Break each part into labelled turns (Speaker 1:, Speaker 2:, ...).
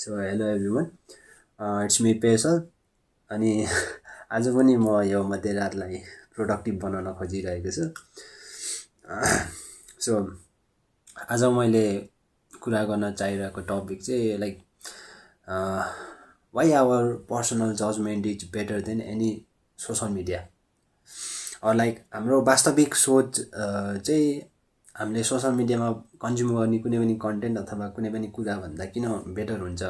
Speaker 1: So hello everyone, it's me पेसल। अनि आज पनि म यो मध्यरातलाई प्रोडक्टिभ बनाउन खोजिरहेको छु। सो आज मैले कुरा गर्न चाहिरहेको टपिक चाहिँ like why our personal judgement is better than any social media. Like हाम्रो वास्तविक सोच चाहिँ हामीले सोसल मिडियामा कन्ज्युम गर्ने कुनै पनि कन्टेन्ट अथवा कुनै पनि कुरा भन्दा किन बेटर हुन्छ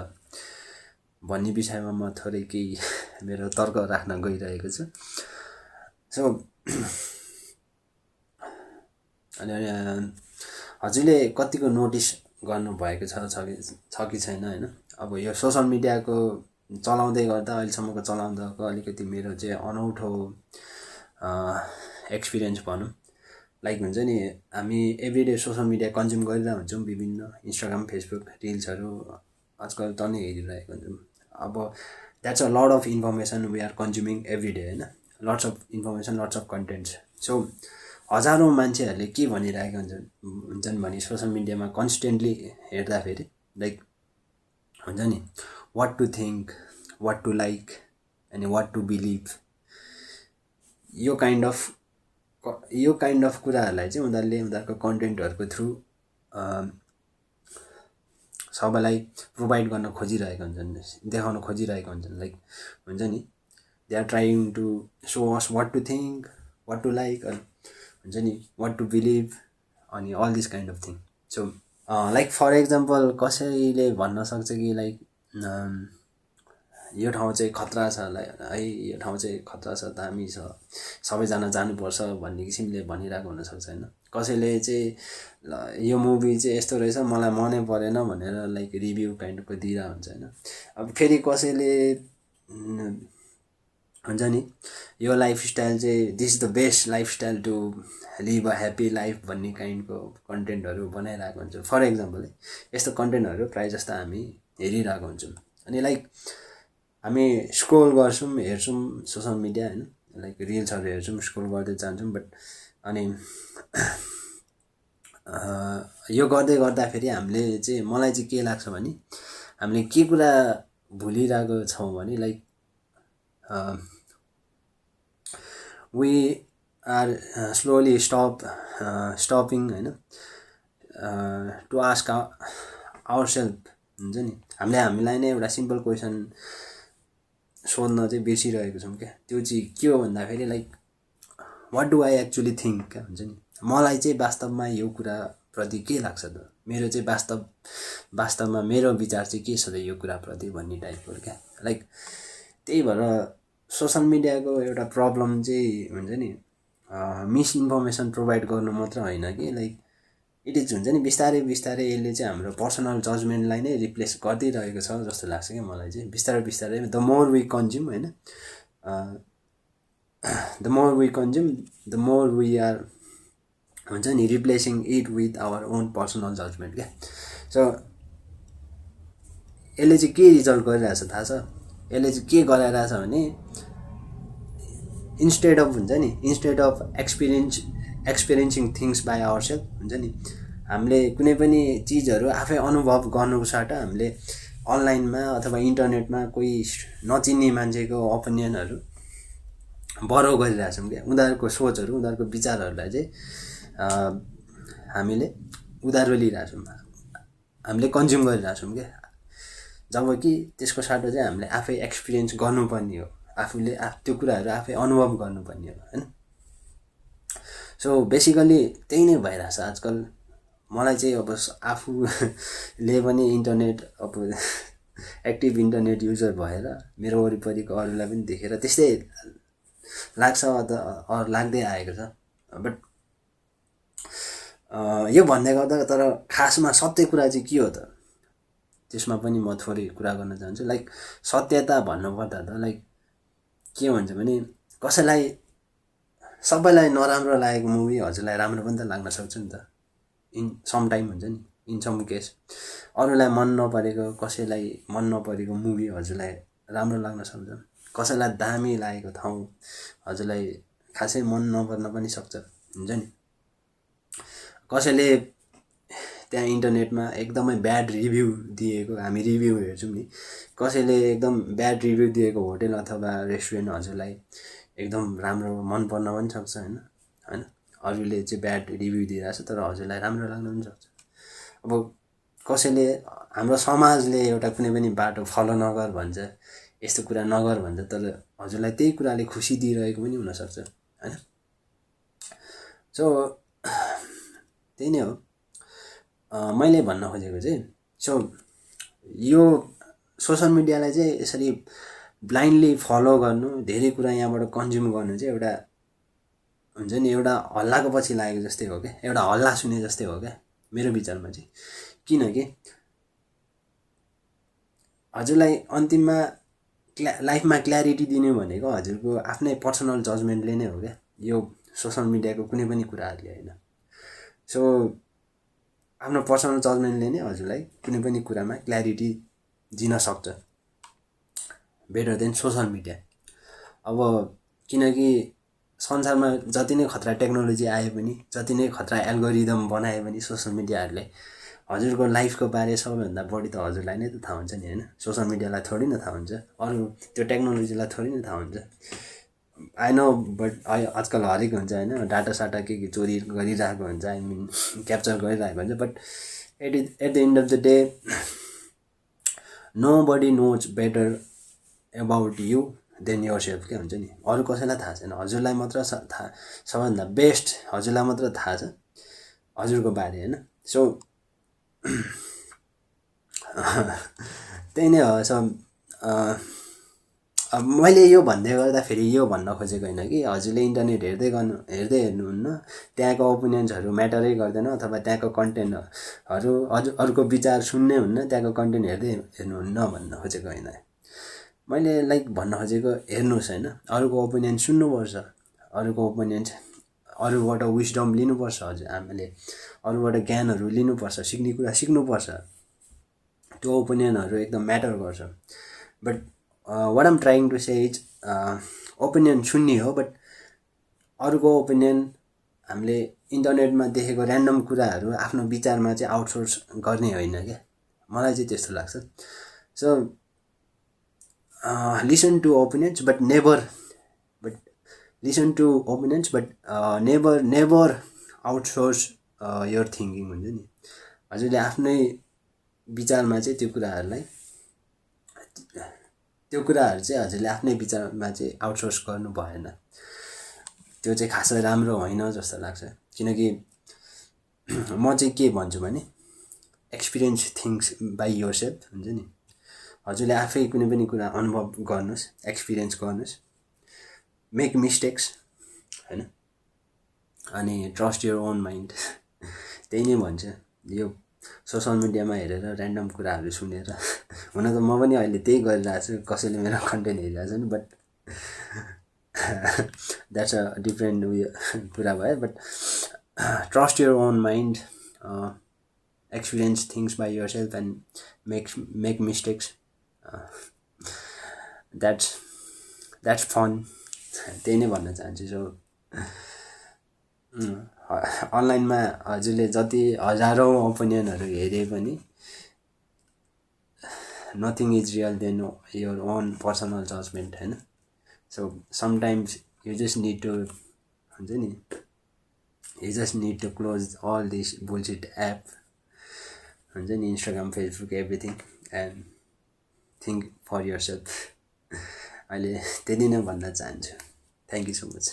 Speaker 1: भन्ने विषयमा म थोरै केही मेरो तर्क राख्न गइरहेको छु। सो अनि हजुरले कतिको नोटिस गर्नुभएको छ कि छैन होइन। अब यो सोसल मिडियाको चलाउँदै गर्दा अहिलेसम्मको चलाउँदाको अलिकति मेरो चाहिँ अनौठो एक्सपिरियन्स भनौँ। लाइक हुन्छ नि, हामी एभ्रिडे सोसल मिडिया कन्ज्युम गरिरहेको हुन्छौँ, विभिन्न इन्स्टाग्राम फेसबुक रिल्सहरू आजकल टन्नै हेरिरहेको हुन्छौँ। अब that's a lot of information we are consuming everyday होइन, lots of information, lots of contents. So हजारौँ मान्छेहरूले के भनिरहेका हुन्छन् भने सोसल मिडियामा कन्सटेन्टली हेर्दाखेरि लाइक हुन्छ नि, what to think, what to like and what to believe, यो काइन्ड अफ कुराहरूलाई चाहिँ उनीहरूको कन्टेन्टहरूको थ्रु सबैलाई प्रोभाइड गर्न खोजिरहेका हुन्छन्, देखाउन खोजिरहेका हुन्छन्। लाइक हुन्छ नि, they are trying to show us what to think, what to like, हुन्छ नि वाट टु बिलिभ, अनि all this kind of thing. So like for example कसैले भन्न सक्छ कि लाइक यो ठाउँ चाहिँ खतरा छ, है यो ठाउँ चाहिँ खतरा छ, दामी छ, सबैजना जानुपर्छ भन्ने किसिमले भनिरहेको हुनसक्छ होइन। कसैले चाहिँ यो मुभी चाहिँ यस्तो रहेछ, मलाई मनै परेन भनेर लाइक रिभ्यू काइन्डको दिइरहेको हुन्छ होइन। अब फेरि कसैले हुन्छ नि, यो लाइफस्टाइल चाहिँ this is the best lifestyle to live a happy life भन्ने काइन्डको कन्टेन्टहरू बनाइरहेको हुन्छ। फर एक्जाम्पल है, यस्तो कन्टेन्टहरू प्रायः जस्तो हामी हेरिरहेको हुन्छौँ। अनि लाइक हामी स्क्रोल गर्छौँ, हेर्छौँ सोसल मिडिया होइन, लाइक रिल्सहरू हेर्छौँ, स्क्रोल गर्दै जान्छौँ। बट अनि यो गर्दै गर्दाखेरि हामीले चाहिँ, मलाई चाहिँ के लाग्छ भने हामीले के कुरा भुलिरहेको छौँ भने like we are slowly stopping होइन टु आस्क आवर सेल्फ। हुन्छ नि, हामीलाई नै एउटा सिम्पल क्वेसन सोध्न चाहिँ बिर्सिरहेको छौँ क्या। त्यो चाहिँ के हो भन्दाखेरि like what do I actually think क्या। हुन्छ नि, मलाई चाहिँ वास्तवमा यो कुराप्रति के लाग्छ त, मेरो चाहिँ वास्तवमा मेरो विचार चाहिँ के छ त यो कुराप्रति भन्ने टाइपको क्या। लाइक त्यही भएर सोसल मिडियाको एउटा प्रब्लम चाहिँ हुन्छ नि, मिसइन्फर्मेसन प्रोभाइड गर्नु मात्र होइन कि लाइक इट इज हुन्छ नि, बिस्तारै बिस्तारै यसले चाहिँ हाम्रो पर्सनल जजमेन्टलाई नै रिप्लेस गरिदिइरहेको छ जस्तो लाग्छ क्या मलाई चाहिँ। बिस्तारै बिस्तारै द मोर वी कन्ज्युम होइन, the more we consume the more we are हुन्छ नि replacing it with our own personal judgement क्या। सो यसले चाहिँ के रिजल्ट गरिरहेछ थाहा छ, यसले चाहिँ के गराइरहेछ भने instead of experiencing things by our self, हुन्छ नि हामीले कुनै पनि चिजहरू आफै अनुभव गर्नुको साथ हामीले अनलाइनमा अथवा इन्टरनेटमा कोही नचिन्ने मान्छेको ओपिनियनहरू बरो गरिरहेछौँ क्या। उनीहरूको सोचहरू, उनीहरूको विचारहरूलाई चाहिँ हामीले उधारो लिइरहेछौँ, हामीले कन्ज्युम गरिरहेछौँ क्या। जब कि त्यसको साटो चाहिँ हामीले आफै एक्सपिरियन्स गर्नुपर्ने हो, आफूले त्यो कुराहरू आफै अनुभव गर्नुपर्ने हो होइन। सो बेसिकली त्यही नै भइरहेछ आजकल। मलाई चाहिँ अब आफूले पनि इन्टरनेट अब एक्टिभ इन्टरनेट युजर भएर मेरो वरिपरिको अरूलाई पनि देखेर त्यस्तै लाग्छ, लाग्दै आएको छ। बट यो भन्दै गर्दा तर खासमा सत्य कुरा चाहिँ के हो त, त्यसमा पनि म थोरै कुरा गर्न चाहन्छु। लाइक सत्यता भन्नुपर्दा त लाइक के भन्छ भने सबैलाई नराम्रो लागेको मुभी हजुरलाई राम्रो पनि त लाग्न सक्छ नि त, इन सम टाइम हुन्छ नि, इन सम केस। अरूलाई मन नपरेको, कसैलाई मन नपरेको मुभी हजुरलाई राम्रो लाग्न सक्छ, कसैलाई दामी लागेको ठाउँ हजुरलाई खासै मन नपर्न पनि सक्छ, हुन्छ नि। कसैले त्यहाँ इन्टरनेटमा एकदमै ब्याड रिभ्यू दिएको, हामी रिभ्यू हेर्छौँ नि, कसैले एकदम ब्याड रिभ्यू दिएको होटेल अथवा रेस्टुरेन्ट हजुरलाई एकदम राम्रो मन पर्न पनि सक्छ होइन, अरूले चाहिँ ब्याड रिभ्यू दिइरहेको छ तर हजुरलाई राम्रो लाग्न पनि सक्छ। अब कसैले हाम्रो समाजले एउटा कुनै पनि बाटो फलो नगर भन्छ, यस्तो कुरा नगर भन्छ, तर हजुरलाई त्यही कुराले खुसी दिइरहेको पनि हुनसक्छ होइन। सो त्यही नै हो मैले भन्न खोजेको चाहिँ। सो यो सोसल मिडियालाई चाहिँ यसरी ब्लाइन्डली फलो गर्नु, धेरै कुरा यहाँबाट कन्ज्युम गर्नु चाहिँ एउटा हुन्छ नि, एउटा हल्लाको पछि लागेको जस्तै हो क्या, एउटा हल्ला सुने जस्तै हो क्या मेरो विचारमा चाहिँ। किनकि हजुरलाई अन्तिममा लाइफमा क्ल्यारिटी दिनु भनेको हजुरको आफ्नै पर्सनल जजमेन्टले नै हो क्या, यो सोसल मिडियाको कुनै पनि कुराहरूले होइन। सो आफ्नो पर्सनल जजमेन्टले नै हजुरलाई कुनै पनि कुरामा क्ल्यारिटी दिन सक्छ, बेटर देन सोसल मिडिया। अब किनकि संसारमा जति नै खतरा टेक्नोलोजी आए पनि, जति नै खतरा एल्गोरिदम बनाए पनि सोसल मिडियाहरूले हजुरको लाइफको बारे सबैभन्दा बढी त हजुरलाई नै त थाहा हुन्छ नि होइन। सोसल मिडियालाई थोरै न थाहा हुन्छ, अरू त्यो टेक्नोलोजीलाई थोरै न थाहा हुन्छ। आई नो बट आजकल हरेक हुन्छ होइन, डाटा साटा के चोरी गरिरहेको हुन्छ, आई मिन क्याप्चर गरिरहेको हुन्छ, but at the end of the day nobody knows better about you than yourself के हुन्छ नि। अरू कसैलाई थाहा छैन, हजुरलाई मात्र थाहा, सबैभन्दा बेस्ट हजुरलाई मात्र थाहा छ हजुरको बारे होइन। सो त्यही नै हो। सो अब मैले यो भन्दै गर्दाखेरि यो भन्न खोजेको होइन कि हजुरले इन्टरनेट हेर्दै हेर्नुहुन्न, त्यहाँको ओपिनियन्सहरू म्याटरै गर्दैन, अथवा त्यहाँको कन्टेन्टहरू अरूको विचार सुन्नै हुन्न, त्यहाँको कन्टेन्ट हेर्दै हेर्नुहुन्न भन्न खोजेको होइन। मैले लाइक भन्न खोजेको हेर्नुहोस् होइन, अरूको ओपिनियन सुन्नुपर्छ, अरूको ओपिनियन, अरूबाट विस्डम लिनुपर्छ, हजुर हामीले अरूबाट ज्ञानहरू लिनुपर्छ, सिक्ने कुरा सिक्नुपर्छ, त्यो ओपिनियनहरू एकदम म्याटर गर्छ। But what I'm trying to say is opinion सुन्ने हो, बट अरूको ओपिनियन हामीले इन्टरनेटमा देखेको ऱ्यान्डम कुराहरू आफ्नो विचारमा चाहिँ आउटसोर्स गर्ने होइन क्या, मलाई चाहिँ त्यस्तो लाग्छ। So listen to opinions but never outsource your thinking हुन्छ नि। हजुरले आफ्नै विचारमा चाहिँ त्यो कुराहरू चाहिँ हजुरले आफ्नै विचारमा चाहिँ आउटसोर्स गर्नु भएन, त्यो चाहिँ खासै राम्रो होइन जस्तो लाग्छ। किनकि म चाहिँ के भन्छु भने experience things by your self हुन्छ नि। हजुरले आफै कुनै पनि कुरा अनुभव गर्नुहोस्, एक्सपिरियन्स गर्नुहोस्, मेक मिस्टेक्स होइन, अनि ट्रस्ट योर ओन माइन्ड। त्यही नै भन्छ। यो सोसल मिडियामा हेरेर ऱ्यान्डम कुराहरू सुनेर, हुन त म पनि अहिले त्यही गरिरहेको छु, कसैले मेरो कन्टेन्ट हेरिरहेको छ नि, बट द्याट्स अ डिफ्रेन्ट उयो कुरा भयो। But trust your own mind, experience things by yourself and make mistakes, that's fun. त्यही नै भन्न चाहन्छु। सो अनलाइनमा हजुरले जति हजारौँ ओपिनियनहरू हेरे पनि nothing is real then your own personal judgement होइन। So sometimes you just need to हुन्छ नि, you just need to close all this bullshit app हुन्छ नि, Instagram, Facebook, everything, and think for yourself. अहिले त्यति नै भन्न चाहन्छु। Thank you so much.